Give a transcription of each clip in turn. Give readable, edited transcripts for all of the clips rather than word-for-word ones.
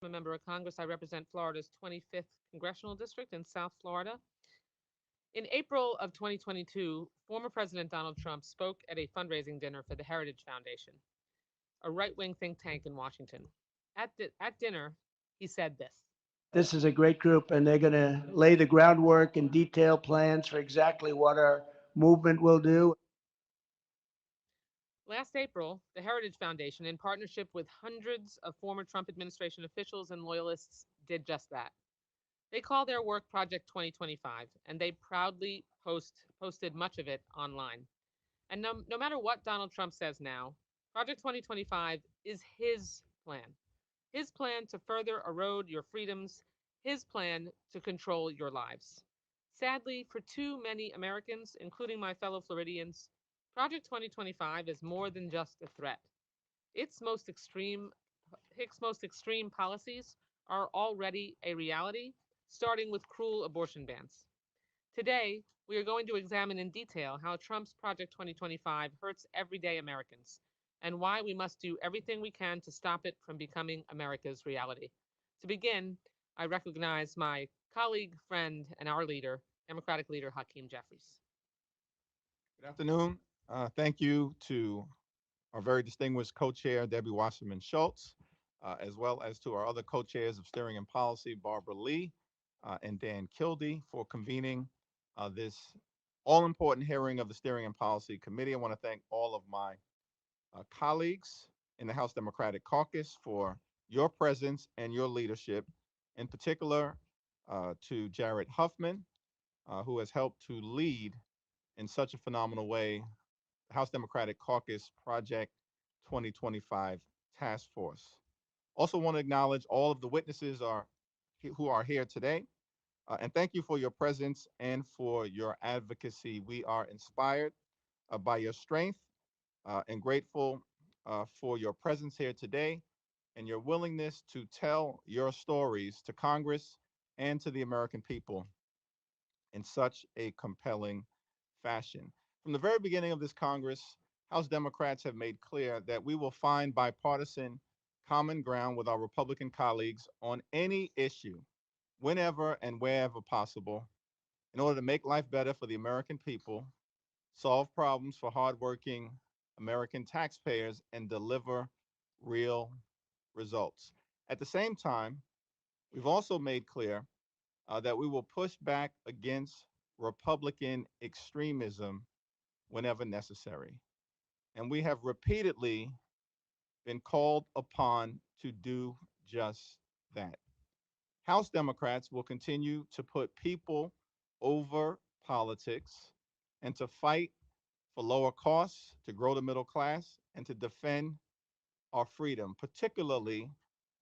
a member of Congress. I represent Florida's 25th Congressional District in South Florida. In April of 2022, former President Donald Trump spoke at a fundraising dinner for the Heritage Foundation, a right wing think tank in Washington. At dinner, he said this. This is a great group, and they're going to lay the groundwork and detail plans for exactly what our movement will do. Last April, the Heritage Foundation, in partnership with hundreds of former Trump administration officials and loyalists, did just that. They call their work Project 2025, and they proudly posted much of it online. And no matter what Donald Trump says now, Project 2025 is his plan to further erode your freedoms, his plan to control your lives. Sadly, for too many Americans, including my fellow Floridians, Project 2025 is more than just a threat. Its most extreme, Hick's most extreme policies are already a reality, starting with cruel abortion bans. Today, we are going to examine in detail how Trump's Project 2025 hurts everyday Americans and why we must do everything we can to stop it from becoming America's reality. To begin, I recognize my colleague, friend, and our leader, Democratic leader Hakeem Jeffries. Good afternoon. Thank you to our very distinguished co-chair, Debbie Wasserman Schultz, as well as to our other co-chairs of Steering and Policy, Barbara Lee and Dan Kildee, for convening this all-important hearing of the Steering and Policy Committee. I want to thank all of my colleagues in the House Democratic Caucus for your presence and your leadership, in particular to Jared Huffman, who has helped to lead in such a phenomenal way the House Democratic Caucus Project 2025 Task Force. Also want to acknowledge all of the witnesses who are here today. And thank you for your presence and for your advocacy. We are inspired by your strength and grateful for your presence here today and your willingness to tell your stories to Congress and to the American people in such a compelling fashion. From the very beginning of this Congress, House Democrats have made clear that we will find bipartisan common ground with our Republican colleagues on any issue, whenever and wherever possible, in order to make life better for the American people, solve problems for hardworking American taxpayers, and deliver real results. At the same time, we've also made clear that we will push back against Republican extremism whenever necessary. And we have repeatedly been called upon to do just that. House Democrats will continue to put people over politics and to fight for lower costs, to grow the middle class, and to defend our freedom, particularly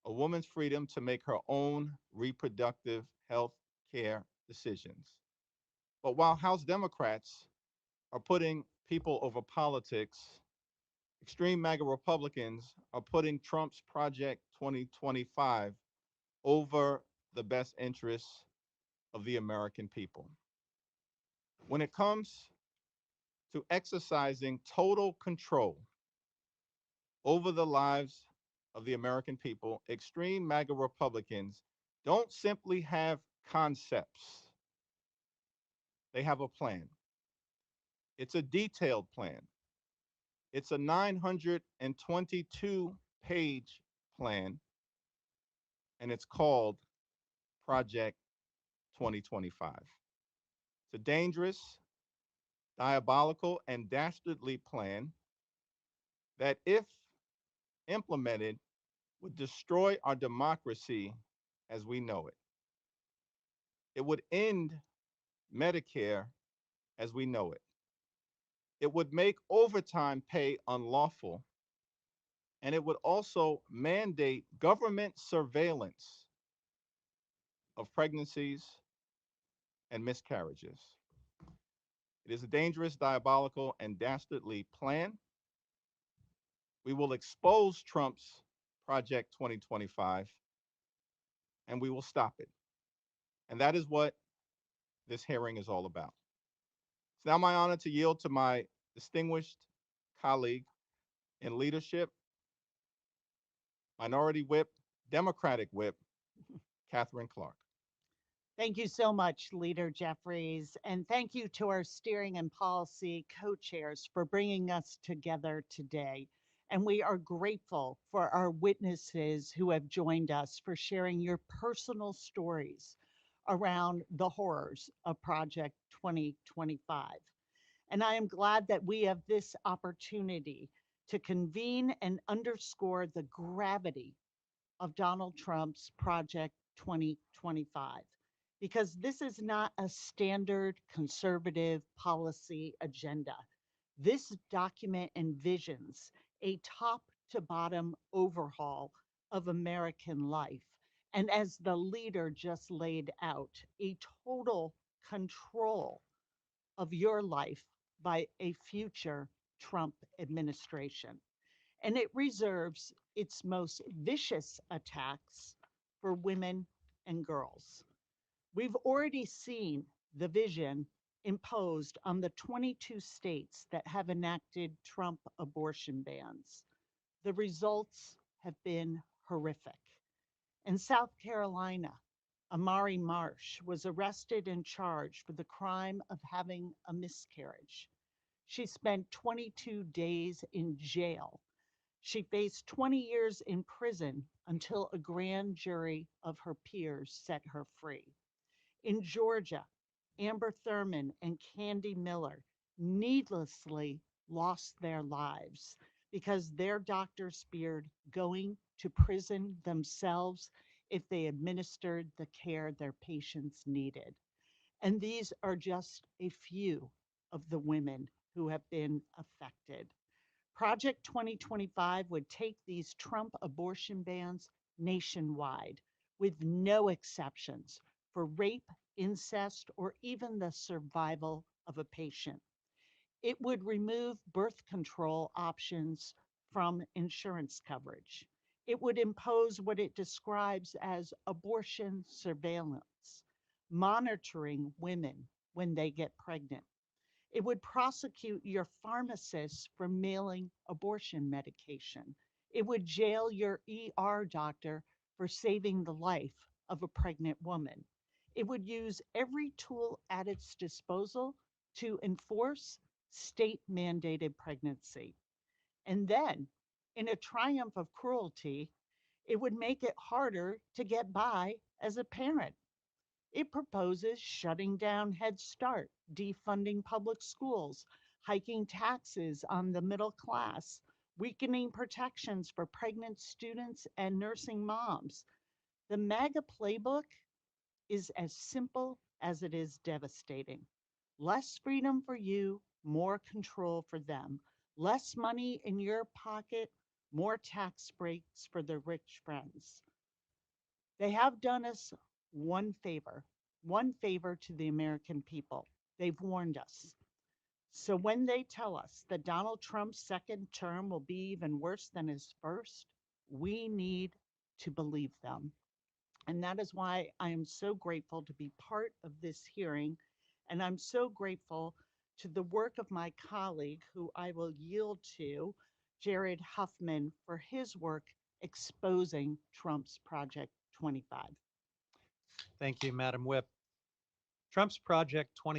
a woman's freedom to make her own reproductive health care decisions. But while House Democrats are putting people over politics, extreme MAGA Republicans are putting Trump's Project 2025 over the best interests of the American people. When it comes to exercising total control over the lives of the American people, extreme MAGA Republicans don't simply have concepts, they have a plan. It's a detailed plan. It's a 922-page plan, and it's called Project 2025. It's a dangerous, diabolical, and dastardly plan that, if implemented, would destroy our democracy as we know it. It would end Medicare as we know it. It would make overtime pay unlawful, and it would also mandate government surveillance of pregnancies and miscarriages. It is a dangerous, diabolical, and dastardly plan. We will expose Trump's Project 2025, and we will stop it. And that is what this hearing is all about. It's now my honor to yield to my distinguished colleague in leadership, Minority Whip Democratic Whip, Catherine Clark. Thank you so much, Leader Jeffries. And thank you to our steering and policy co chairs for bringing us together today. And we are grateful for our witnesses who have joined us for sharing your personal stories around the horrors of Project 2025. And I am glad that we have this opportunity to convene and underscore the gravity of Donald Trump's Project 2025, because this is not a standard conservative policy agenda. This document envisions a top to bottom overhaul of American life. And as the leader just laid out, a total control of your life by a future Trump administration. And it reserves its most vicious attacks for women and girls. We've already seen the vision imposed on the 22 states that have enacted Trump abortion bans. The results have been horrific. In South Carolina, Amari Marsh was arrested and charged for the crime of having a miscarriage. She spent 22 days in jail. She faced 20 years in prison until a grand jury of her peers set her free. In Georgia, Amber Thurman and Candy Miller needlessly lost their lives because their doctors feared going to prison themselves if they administered the care their patients needed. And these are just a few of the women who have been affected. Project 2025 would take these Trump abortion bans nationwide with no exceptions for rape, incest, or even the survival of a patient. It would remove birth control options from insurance coverage. It would impose what it describes as abortion surveillance, monitoring women when they get pregnant. It would prosecute your pharmacist for mailing abortion medication. It would jail your ER doctor for saving the life of a pregnant woman. It would use every tool at its disposal to enforce state mandated pregnancy. And then, in a triumph of cruelty, it would make it harder to get by as a parent. It proposes shutting down Head Start, defunding public schools, hiking taxes on the middle class, weakening protections for pregnant students and nursing moms. The MAGA playbook is as simple as it is devastating. Less freedom for you, more control for them. Less money in your pocket, more tax breaks for the rich friends. They have done us one favor to the American people. They've warned us. So when they tell us that Donald Trump's second term will be even worse than his first, we need to believe them. And that is why I am so grateful to be part of this hearing. And I'm so grateful to the work of my colleague, who I will yield to, Jared Huffman, for his work exposing Trump's Project 25. Thank you, Madam Whip. Trump's Project 20